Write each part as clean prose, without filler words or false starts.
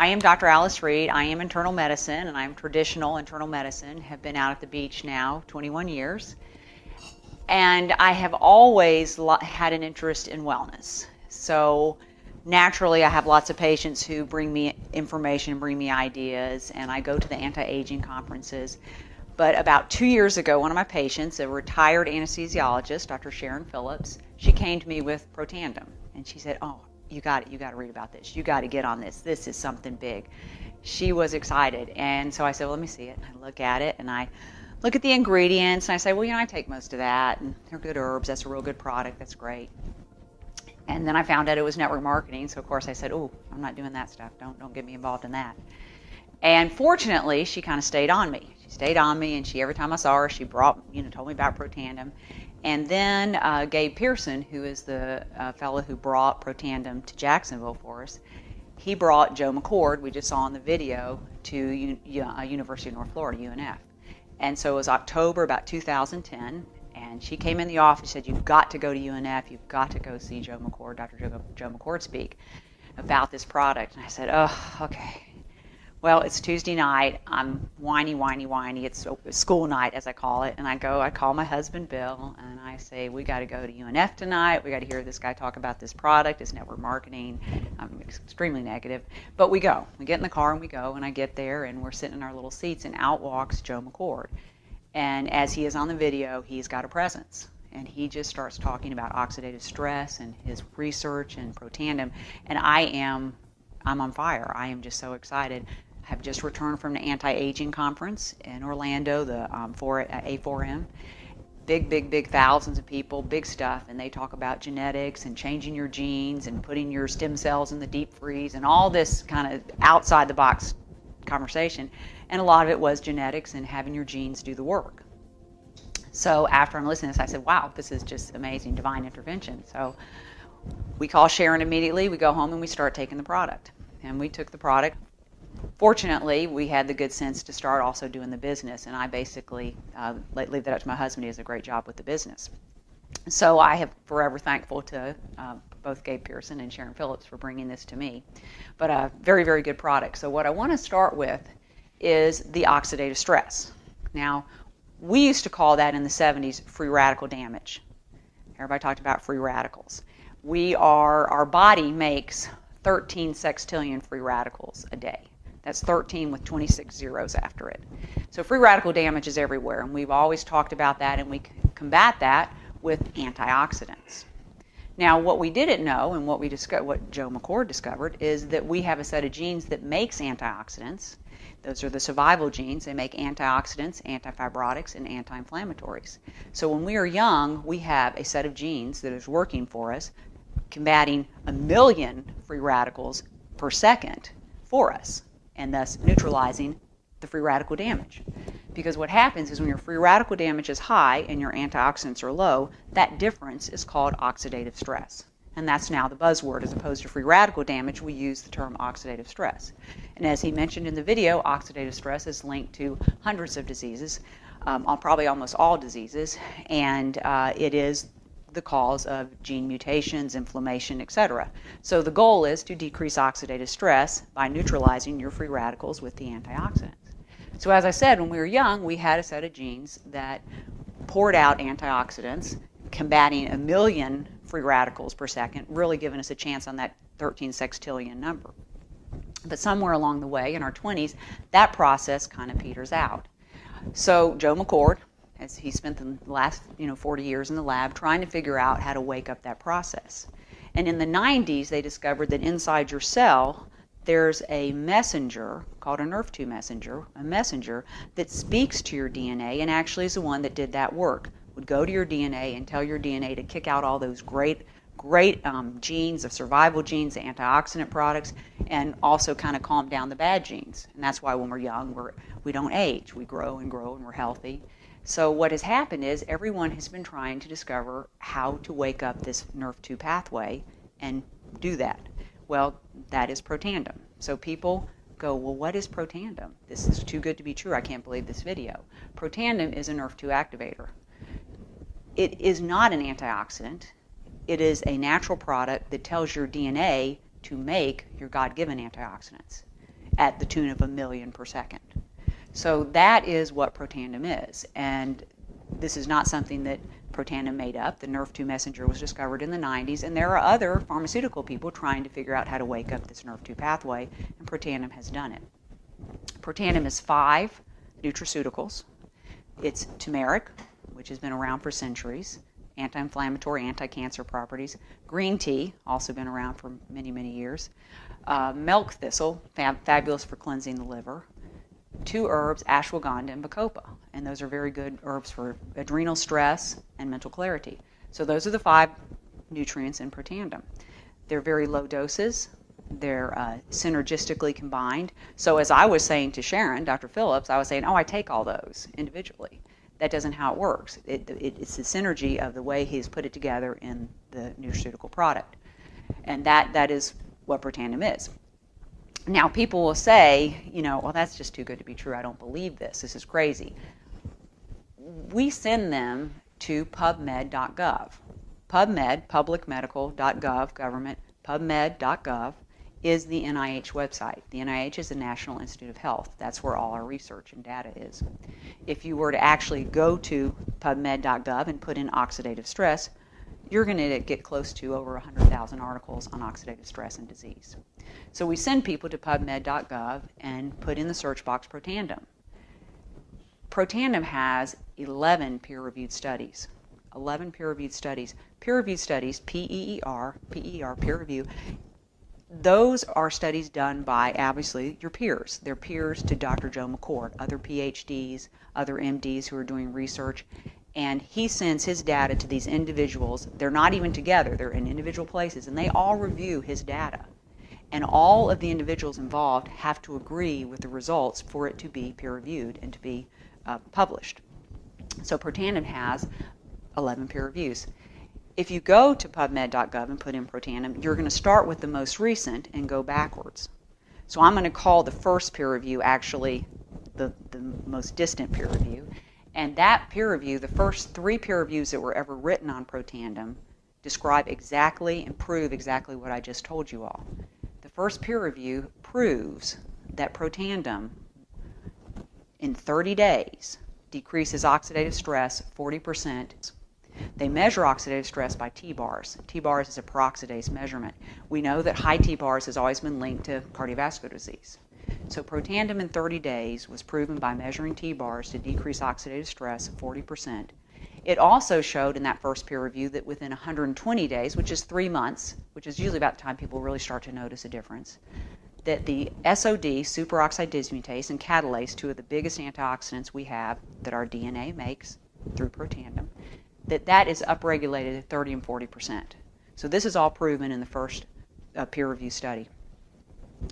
I am Dr. Alice Reed. I am internal medicine, and I'm traditional internal medicine. Have been out at the beach now 21 years. And I have always had an interest in wellness. So naturally, I have lots of patients who bring me information, bring me ideas, and I go to the anti-aging conferences. But about 2 years ago, one of my patients, a retired anesthesiologist, Dr. Sharon Phillips, she came to me with Protandim. And she said, oh, you got to read about this. You got to get on this. This is something big. She was excited. And so I said, well, let me see it. I look at it, and I look at the ingredients, and I say, well, I take most of that, and they're good herbs. That's a real good product. That's great. And then I found out it was network marketing, so of course I said, oh, I'm not doing that stuff. Don't get me involved in that. And fortunately, she kind of stayed on me. She stayed on me, and every time I saw her, she told me about Protandim. And then Gabe Pearson, who is the fellow who brought Protandim to Jacksonville for us, he brought Joe McCord, we just saw in the video, to University of North Florida, UNF. And so it was October about 2010, and she came in the office and said, you've got to go to UNF, you've got to go see Joe McCord, Dr. Joe McCord speak about this product. And I said, oh, okay. Well, it's Tuesday night, I'm whiny, it's school night as I call it, and I call my husband Bill, and I say, we got to go to UNF tonight, we got to hear this guy talk about this product, it's network marketing. I'm extremely negative, but we get in the car and we go, and I get there, and we're sitting in our little seats, and out walks Joe McCord. And as he is on the video, he's got a presence, and he just starts talking about oxidative stress and his research and Protandim, and I'm on fire. I am just so excited. I have just returned from the anti-aging conference in Orlando, the A4M. Big thousands of people, big stuff, and they talk about genetics and changing your genes and putting your stem cells in the deep freeze and all this kind of outside the box conversation. And a lot of it was genetics and having your genes do the work. So after I'm listening to this, I said, wow, this is just amazing, divine intervention. So we call Sharon immediately, we go home and we start taking the product. And we took the product. Fortunately, we had the good sense to start also doing the business, and I basically leave that up to my husband. He does a great job with the business. So I am forever thankful to both Gabe Pearson and Sharon Phillips for bringing this to me. But a very, very good product. So what I want to start with is the oxidative stress. Now, we used to call that in the 70s free radical damage. Everybody talked about free radicals. Our body makes 13 sextillion free radicals a day. That's 13 with 26 zeros after it. So free radical damage is everywhere, and we've always talked about that, and we combat that with antioxidants. Now, what we didn't know, and what Joe McCord discovered, is that we have a set of genes that makes antioxidants. Those are the survival genes. They make antioxidants, antifibrotics, and anti-inflammatories. So when we are young, we have a set of genes that is working for us, combating 1 million free radicals per second for us, and thus neutralizing the free radical damage. Because what happens is when your free radical damage is high and your antioxidants are low, that difference is called oxidative stress. And that's now the buzzword. As opposed to free radical damage, we use the term oxidative stress. And as he mentioned in the video, oxidative stress is linked to hundreds of diseases, probably almost all diseases, and it is the cause of gene mutations, inflammation, etc. So the goal is to decrease oxidative stress by neutralizing your free radicals with the antioxidants. So as I said, when we were young, we had a set of genes that poured out antioxidants, combating 1 million free radicals per second, really giving us a chance on that 13 sextillion number. But somewhere along the way, in our 20s, that process kind of peters out. So Joe McCord, as he spent the last 40 years in the lab trying to figure out how to wake up that process. And in the 90s, they discovered that inside your cell, there's a messenger called a NRF2 messenger, a messenger that speaks to your DNA and actually is the one that did that work. Would go to your DNA and tell your DNA to kick out all those great genes, the survival genes, the antioxidant products, and also kind of calm down the bad genes. And that's why when we're young, we don't age. We grow and we're healthy. So what has happened is everyone has been trying to discover how to wake up this NRF2 pathway and do that. Well, that is Protandim. So people go, well, what is Protandim? This is too good to be true. I can't believe this video. Protandim is a NRF2 activator. It is not an antioxidant. It is a natural product that tells your DNA to make your God-given antioxidants. at the tune of 1 million per second. So that is what Protandim is. And this is not something that Protandim made up. The Nrf2 messenger was discovered in the 90s, and there are other pharmaceutical people trying to figure out how to wake up this Nrf2 pathway, and Protandim has done it. Protandim is 5 nutraceuticals. It's turmeric, which has been around for centuries, anti-inflammatory, anti-cancer properties. Green tea, also been around for many, many years. Milk thistle, fabulous for cleansing the liver. 2 herbs, ashwagandha and bacopa, and those are very good herbs for adrenal stress and mental clarity. So those are the 5 nutrients in Protandim. They're very low doses. They're synergistically combined. So as I was saying to Sharon, Dr. Phillips, I was saying, oh, I take all those individually. That doesn't how it works. It's the synergy of the way he's put it together in the nutraceutical product. And that is what Protandim is. Now, people will say, well, that's just too good to be true. I don't believe this. This is crazy. We send them to pubmed.gov. PubMed, publicmedical.gov, government, pubmed.gov is the NIH website. The NIH is the National Institute of Health. That's where all our research and data is. If you were to actually go to pubmed.gov and put in oxidative stress, you're going to get close to over 100,000 articles on oxidative stress and disease. So we send people to pubmed.gov and put in the search box Protandim. Protandim has 11 peer-reviewed studies. 11 peer-reviewed studies. Peer-reviewed studies, P-E-E-R, peer review, those are studies done by, obviously, your peers. They're peers to Dr. Joe McCord, other PhDs, other MDs who are doing research. And he sends his data to these individuals. They're not even together. They're in individual places, and they all review his data. And all of the individuals involved have to agree with the results for it to be peer-reviewed and to be published. So Protandim has 11 peer reviews. If you go to pubmed.gov and put in Protandim, you're going to start with the most recent and go backwards. So I'm going to call the first peer review actually the most distant peer review. And that peer review, the first 3 peer reviews that were ever written on Protandim, describe exactly and prove exactly what I just told you all. The first peer review proves that Protandim, in 30 days, decreases oxidative stress 40%. They measure oxidative stress by T-bars. T-bars is a peroxidase measurement. We know that high T-bars has always been linked to cardiovascular disease. So Protandim in 30 days was proven by measuring T-bars to decrease oxidative stress 40%. It also showed in that first peer review that within 120 days, which is 3 months, which is usually about the time people really start to notice a difference, that the SOD, superoxide dismutase, and catalase, 2 of the biggest antioxidants we have that our DNA makes through Protandim, that is upregulated at 30 and 40%. So this is all proven in the first peer review study.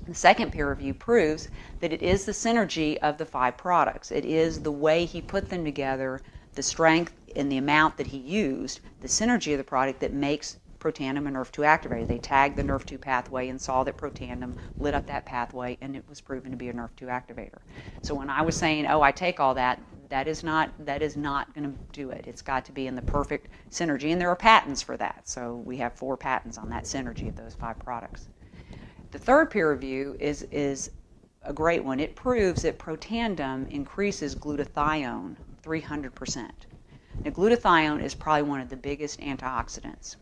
The second peer review proves that it is the synergy of the 5 products. It is the way he put them together, the strength and the amount that he used, the synergy of the product that makes Protandim a Nrf2 activator. They tagged the Nrf2 pathway and saw that Protandim lit up that pathway, and it was proven to be a Nrf2 activator. So when I was saying, oh, I take all that, that is not going to do it. It's got to be in the perfect synergy, and there are patents for that. So we have 4 patents on that synergy of those 5 products. The third peer review is a great one. It proves that Protandim increases glutathione 300%. Now, glutathione is probably one of the biggest antioxidants.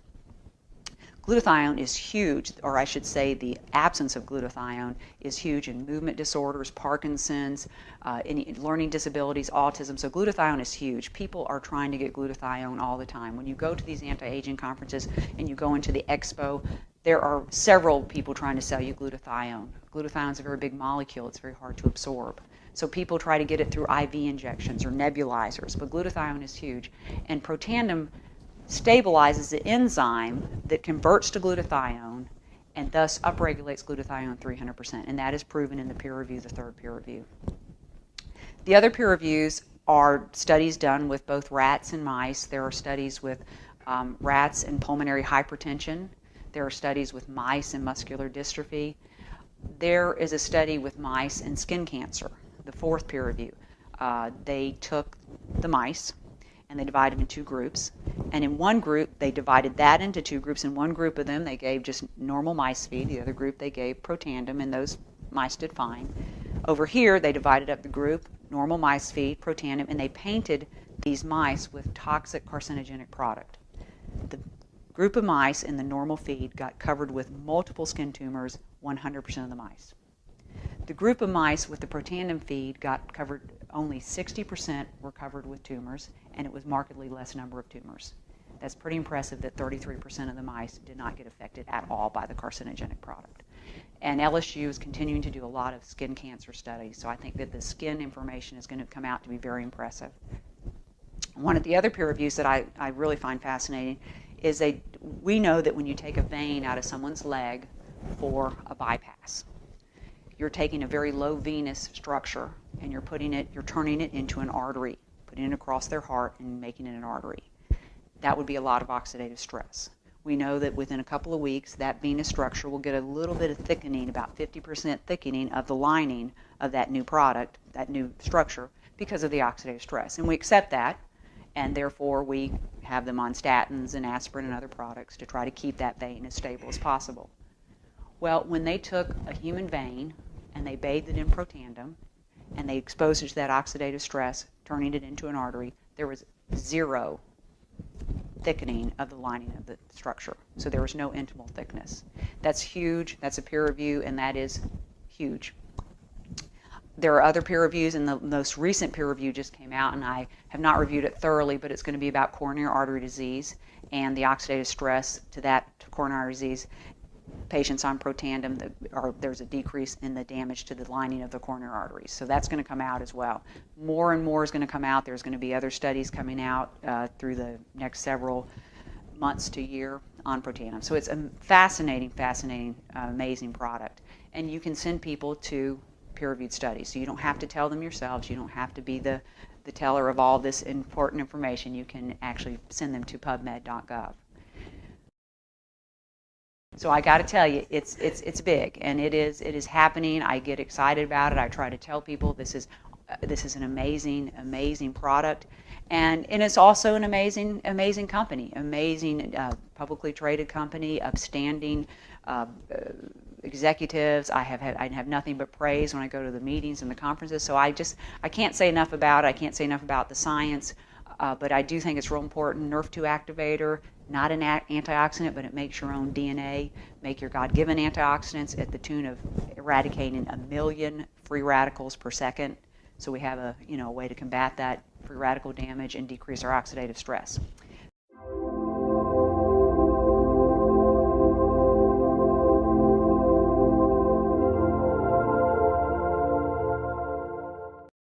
Glutathione is huge, or I should say the absence of glutathione is huge in movement disorders, Parkinson's, any learning disabilities, autism. So glutathione is huge. People are trying to get glutathione all the time. When you go to these anti-aging conferences and you go into the expo, there are several people trying to sell you glutathione. Glutathione is a very big molecule. It's very hard to absorb. So people try to get it through IV injections or nebulizers, but glutathione is huge. And Protandim stabilizes the enzyme that converts to glutathione and thus upregulates glutathione 300%. And that is proven in the peer review, the third peer review. The other peer reviews are studies done with both rats and mice. There are studies with rats and pulmonary hypertension. There are studies with mice and muscular dystrophy. There is a study with mice and skin cancer, the fourth peer review. They took the mice and they divided them in 2 groups. And in one group, they divided that into 2 groups. In one group of them, they gave just normal mice feed. The other group, they gave Protandim. And those mice did fine. Over here, they divided up the group, normal mice feed, Protandim, and they painted these mice with toxic carcinogenic product. The group of mice in the normal feed got covered with multiple skin tumors, 100% of the mice. The group of mice with the Protandim feed got covered, only 60% were covered with tumors, and it was markedly less number of tumors. That's pretty impressive that 33% of the mice did not get affected at all by the carcinogenic product. And LSU is continuing to do a lot of skin cancer studies, so I think that the skin information is going to come out to be very impressive. One of the other peer reviews that I really find fascinating is we know that when you take a vein out of someone's leg for a bypass, you're taking a very low venous structure and you're turning it into an artery, putting it across their heart and making it an artery. That would be a lot of oxidative stress. We know that within a couple of weeks, that venous structure will get a little bit of thickening, about 50% thickening of the lining of that new product, that new structure, because of the oxidative stress. And we accept that, and therefore we have them on statins and aspirin and other products to try to keep that vein as stable as possible. Well, when they took a human vein and they bathed it in Protandim, and they exposed it to that oxidative stress, turning it into an artery, there was zero thickening of the lining of the structure. So there was no intimal thickness. That's huge. That's a peer review, and that is huge. There are other peer reviews, and the most recent peer review just came out, and I have not reviewed it thoroughly, but it's going to be about coronary artery disease and the oxidative stress to coronary artery disease. Patients on Protandim, there's a decrease in the damage to the lining of the coronary arteries. So that's going to come out as well. More and more is going to come out. There's going to be other studies coming out through the next several months to year on Protandim. So it's a fascinating, amazing product. And you can send people to peer-reviewed studies. So you don't have to tell them yourselves. You don't have to be the teller of all this important information. You can actually send them to pubmed.gov. So I got to tell you, it's big, and it is happening. I get excited about it. I try to tell people this is an amazing product, and it's also an amazing company, amazing publicly traded company, upstanding executives. I have nothing but praise when I go to the meetings and the conferences. So I can't say enough about it. I can't say enough about the science. But I do think it's real important. NRF2 activator, not an antioxidant, but it makes your own DNA, make your God-given antioxidants at the tune of eradicating 1 million free radicals per second. So we have a way to combat that free radical damage and decrease our oxidative stress.